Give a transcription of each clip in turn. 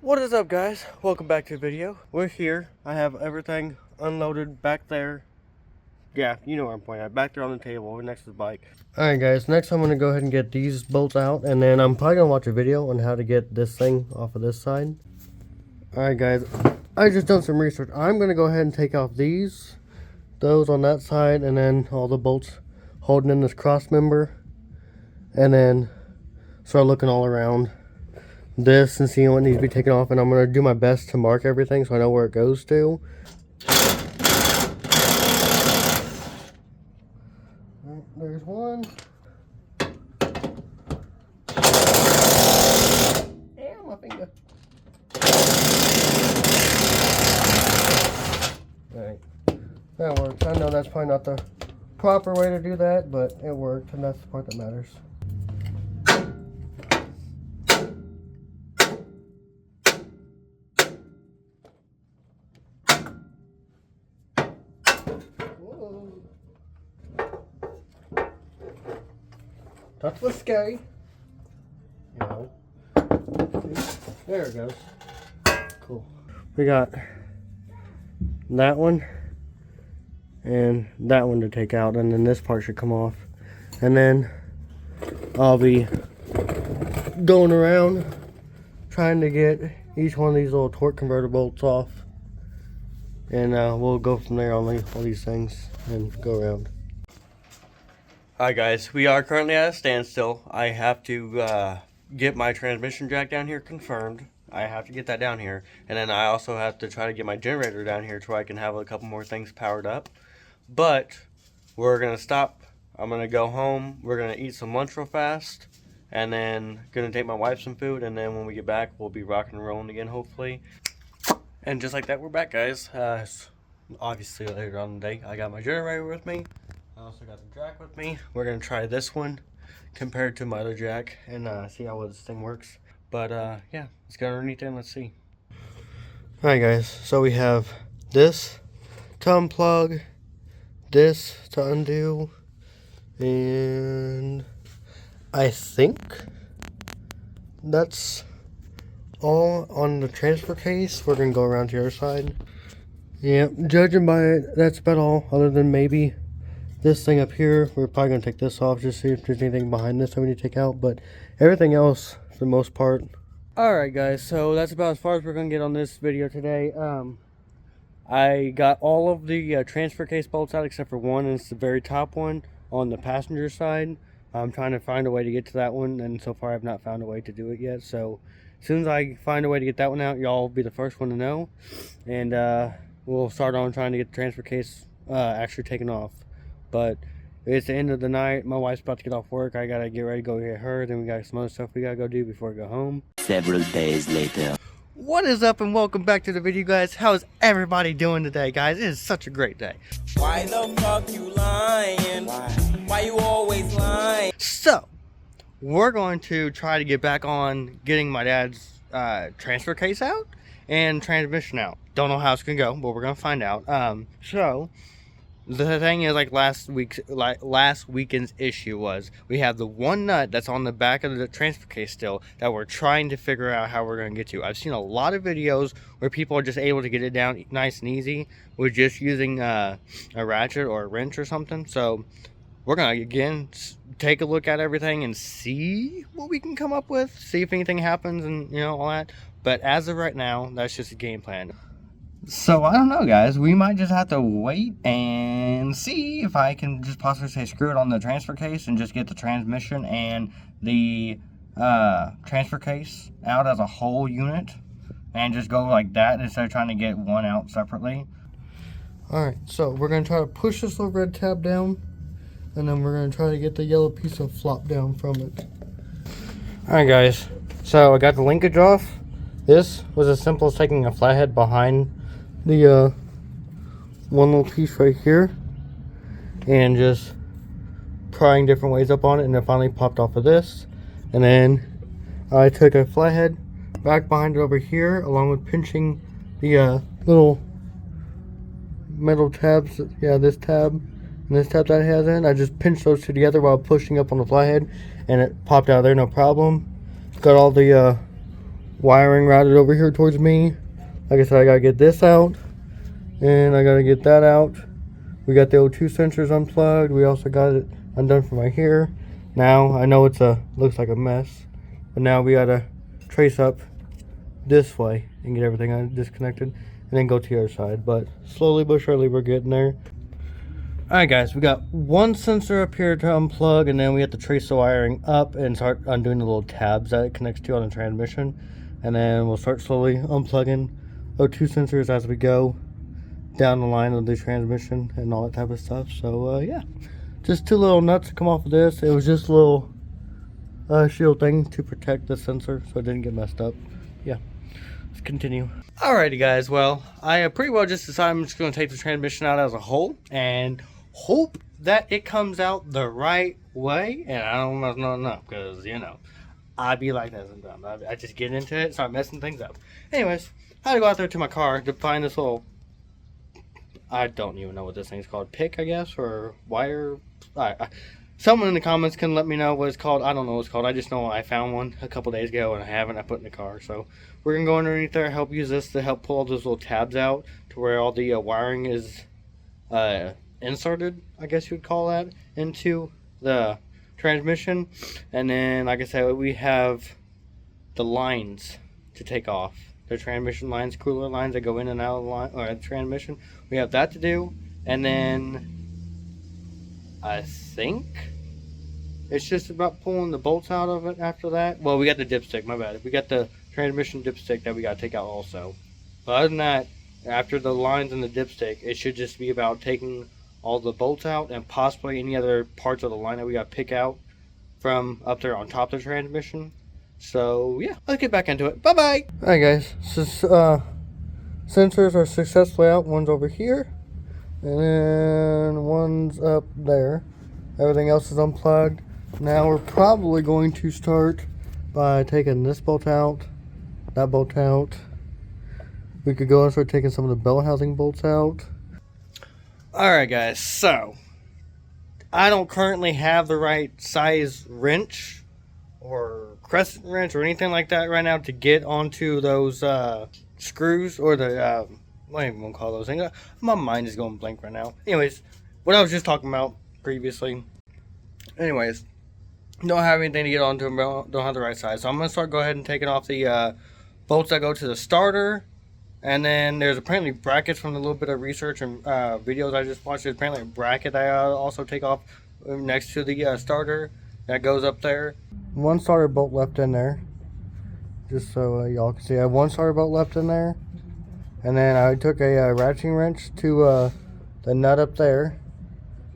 What is up, guys? Welcome back to the video. We're here. I have everything unloaded back there. Yeah, you know where I'm pointing at. Back there on the table next to the bike. Alright guys, next I'm going to go ahead and get these bolts out, and then I'm probably going to watch a video on how to get this thing off of this side. Alright guys, I just done some research. I'm going to go ahead and take off those on that side, and then all the bolts holding in this cross member, and then start looking all around this and seeing what needs to be taken off, and I'm going to do my best to mark everything so I know where it goes to. There's one. Ow, my finger. Alright, that works. I know that's probably not the proper way to do that, but it worked, and that's the part that matters. That was scary. You know. There it goes. Cool. We got that one and that one to take out, and then this part should come off. And then I'll be going around trying to get each one of these little torque converter bolts off. And we'll go from there on all these things and go around. Hi guys, we are currently at a standstill. I have to get my transmission jack down here confirmed. I have to get that down here, and then I also have to try to get my generator down here so I can have a couple more things powered up. But we're gonna stop. I'm gonna go home. We're gonna eat some lunch real fast, and then gonna take my wife some food, and then when we get back we'll be rocking and rolling again, hopefully. And just like that, we're back, guys. Obviously later on in the day, I got my generator with me. I also got the jack with me. We're going to try this one compared to my other jack and see how well this thing works. But yeah, let's get underneath and let's see. Alright guys, so we have this to unplug, this to undo, and I think that's all on the transfer case. We're going to go around to the other side. Yeah, judging by it, that's about all, other than maybe this thing up here. We're probably going to take this off just to see if there's anything behind this that we need to take out, but everything else for the most part. Alright guys, so that's about as far as we're going to get on this video today. I got all of the transfer case bolts out except for one, and it's the very top one on the passenger side. I'm trying to find a way to get to that one, and so far I've not found a way to do it yet. So as soon as I find a way to get that one out, y'all will be the first one to know, and we'll start on trying to get the transfer case actually taken off. But it's the end of the night. My wife's about to get off work. I gotta get ready to go get her. Then we got some other stuff we gotta go do before we go home. Several days later. What is up, and welcome back to the video, guys. How's everybody doing today, guys? It is such a great day. Why the fuck you lying? Why you always lying? So we're going to try to get back on getting my dad's transfer case out and transmission out. Don't know how it's gonna go, but we're gonna find out. So the thing is, like last weekend's issue was we have the one nut that's on the back of the transfer case still that we're trying to figure out how we're going to get to. I've seen a lot of videos where people are just able to get it down nice and easy with just using a ratchet or a wrench or something. So we're going to again take a look at everything and see what we can come up with, see if anything happens, and you know, all that. But as of right now, that's just a game plan. So I don't know, guys, we might just have to wait and see if I can just possibly say screw it on the transfer case and just get the transmission and the transfer case out as a whole unit and just go like that instead of trying to get one out separately. Alright, so we're going to try to push this little red tab down, and then we're going to try to get the yellow piece of flop down from it. Alright guys, so I got the linkage off. This was as simple as taking a flathead behind the one little piece right here and just prying different ways up on it, and it finally popped off of this. And then I took a flathead back behind it over here, along with pinching the little metal tabs, this tab and this tab that it has in. I just pinched those two together while pushing up on the flathead, and it popped out of there no problem. Got all the wiring routed over here towards me. Like I said, I gotta get this out, and I gotta get that out. We got the O2 sensors unplugged. We also got it undone from right here. Now I know looks like a mess, but now we gotta trace up this way and get everything disconnected, and then go to the other side. But slowly but surely we're getting there. Alright guys, we got one sensor up here to unplug, and then we have to trace the wiring up and start undoing the little tabs that it connects to on the transmission. And then we'll start slowly unplugging O2 sensors as we go down the line of the transmission and all that type of stuff. So yeah, just two little nuts to come off of this. It was just a little shield thing to protect the sensor so it didn't get messed up. Yeah, let's continue. Alrighty guys, well, I pretty well just decided I'm just going to take the transmission out as a whole and hope that it comes out the right way. And I don't know, because, you know, I be like that sometimes. I just get into it, start messing things up. Anyways, I had to go out there to my car to find this little, I don't even know what this thing's called, pick, I guess, or wire. Someone in the comments can let me know what it's called. I don't know what it's called. I just know I found one a couple days ago and I put in the car. So we're going to go underneath there, help use this to help pull all those little tabs out to where all the wiring is inserted, I guess you would call that, into the transmission. And then, like I said, we have the lines to take off. The transmission lines, cooler lines that go in and out of the line, or the transmission. We have that to do. And then I think it's just about pulling the bolts out of it after that. Well, we got the dipstick, my bad. We got the transmission dipstick that we got to take out also. But other than that, after the lines and the dipstick, it should just be about taking all the bolts out and possibly any other parts of the line that we got to pick out from up there on top of the transmission. So yeah, let's get back into it. Bye bye. Alright guys, so, sensors are successfully out. One's over here, and then one's up there. Everything else is unplugged. Now we're probably going to start by taking this bolt out, that bolt out. We could go and start taking some of the bell housing bolts out. Alright guys, so I don't currently have the right size wrench or crescent wrench or anything like that right now to get onto those screws, or the what do you even call those things? My mind is going blank right now. Anyways, what I was just talking about previously. Anyways, don't have anything to get onto them, don't have the right size. So I'm going to go ahead and taking off the bolts that go to the starter. And then there's apparently brackets from the little bit of research and videos I just watched. There's apparently a bracket that I also take off next to the starter that goes up there. One starter bolt left in there, just so y'all can see. I have one starter bolt left in there. And then I took a ratcheting wrench to the nut up there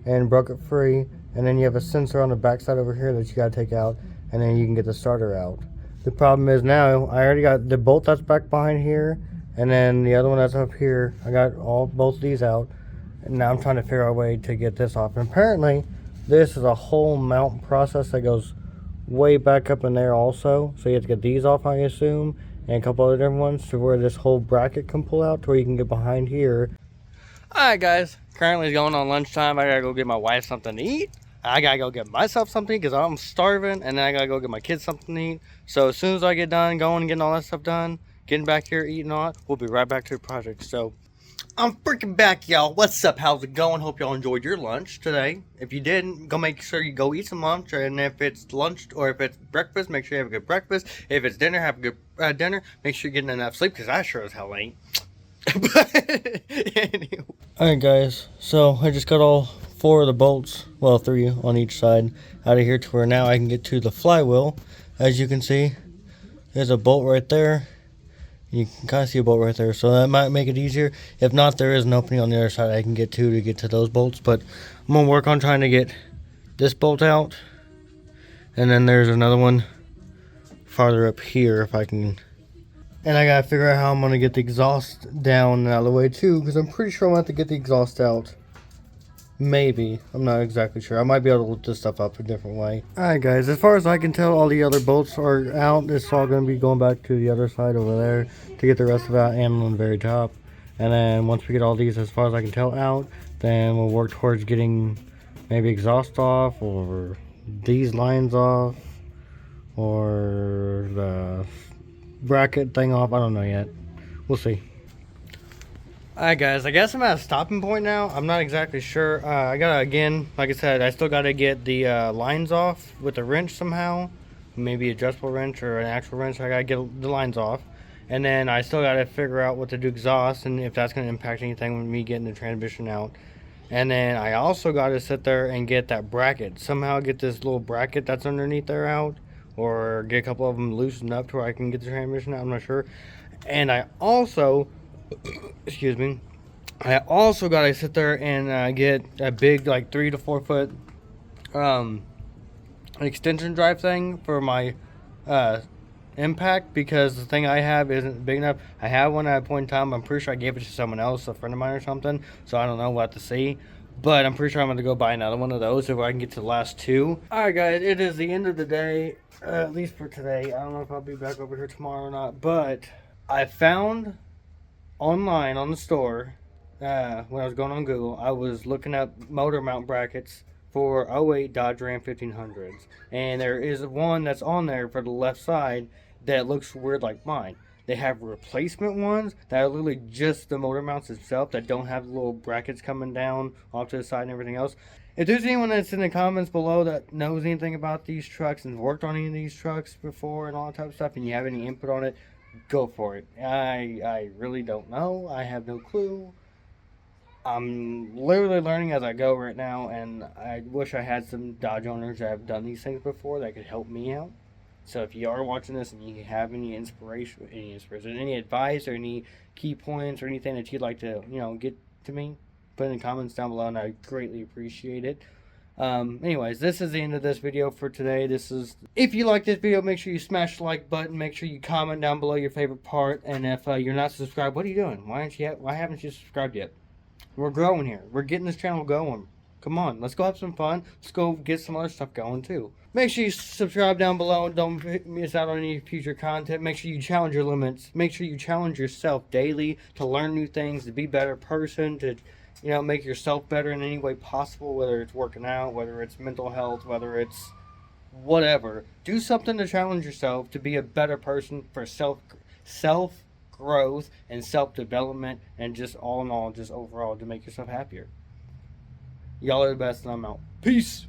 and broke it free. And then you have a sensor on the back side over here that you got to take out, and then you can get the starter out. The problem is now I already got the bolt that's back behind here, and then the other one that's up here. I got both of these out, and now I'm trying to figure out a way to get this off. And apparently this is a whole mount process that goes way back up in there also. So you have to get these off, I assume, and a couple other different ones to where this whole bracket can pull out to where you can get behind here. Alright guys, currently it's going on lunchtime. I gotta go get my wife something to eat. I gotta go get myself something because I'm starving, and then I gotta go get my kids something to eat. So as soon as I get done going and getting all that stuff done, getting back here, eating all that, we'll be right back to the project. So I'm freaking back, y'all. What's up? How's it going? Hope y'all enjoyed your lunch today. If you didn't, go make sure you go eat some lunch. And if it's lunch or if it's breakfast, make sure you have a good breakfast. If it's dinner, have a good dinner. Make sure you're getting enough sleep, because I sure as hell ain't. Anyway. Alright guys, so I just got all 4 of the bolts, well 3 on each side, out of here to where now I can get to the flywheel. As you can see, there's a bolt right there. You can kind of see a bolt right there, so that might make it easier. If not, there is an opening on the other side I can get to those bolts. But I'm going to work on trying to get this bolt out. And then there's another one farther up here if I can. And I got to figure out how I'm going to get the exhaust down and out of the way too, because I'm pretty sure I'm going to have to get the exhaust out. Maybe. I'm not exactly sure. I might be able to lift this stuff up a different way. Alright guys, as far as I can tell, all the other bolts are out. It's all going to be going back to the other side over there to get the rest of it out and on the very top. And then once we get all these, as far as I can tell, out, then we'll work towards getting maybe exhaust off, or these lines off, or the bracket thing off. I don't know yet. We'll see. Alright guys, I guess I'm at a stopping point now. I'm not exactly sure. I gotta, again, like I said, I still gotta get the lines off with a wrench somehow. Maybe adjustable wrench or an actual wrench. I gotta get the lines off. And then I still gotta figure out what to do exhaust and if that's gonna impact anything with me getting the transmission out. And then I also gotta sit there and get that bracket. Somehow get this little bracket that's underneath there out. Or get a couple of them loosened up to where I can get the transmission out. I'm not sure. And I also... excuse me, I also gotta sit there and get a big, like 3 to 4 foot extension drive thing for my impact, because the thing I have isn't big enough. I had one at a point in time. I'm pretty sure I gave it to someone else, a friend of mine or something, so I don't know, we'll have to see. But I'm pretty sure I'm going to go buy another one of those if I can get to the last 2. Alright guys, it is the end of the day, at least for today. I don't know if I'll be back over here tomorrow or not, but I found online on the store, when I was going on Google, I was looking up motor mount brackets for 08 Dodge Ram 1500s, and there is one that's on there for the left side that looks weird like mine. They have replacement ones that are literally just the motor mounts itself that don't have the little brackets coming down off to the side and everything else. If there's anyone that's in the comments below that knows anything about these trucks and worked on any of these trucks before and all that type of stuff, and you have any input on it, go for it. I really don't know. I have no clue. I'm literally learning as I go right now, and I wish I had some Dodge owners that have done these things before that could help me out. So if you are watching this and you have any inspiration, any advice or any key points or anything that you'd like to, get to me, put in the comments down below, and I greatly appreciate it. Anyways, this is the end of this video for today. If you like this video, make sure you smash the like button. Make sure you comment down below your favorite part. And if you're not subscribed, what are you doing? Why haven't you subscribed yet? We're growing here. We're getting this channel going. Come on, let's go have some fun. Let's go get some other stuff going too. Make sure you subscribe down below. Don't miss out on any future content. Make sure you challenge your limits. Make sure you challenge yourself daily to learn new things, to be a better person, to make yourself better in any way possible, whether it's working out, whether it's mental health, whether it's whatever. Do something to challenge yourself to be a better person for self growth and self-development, and just all in all, just overall to make yourself happier. Y'all are the best, and I'm out. Peace.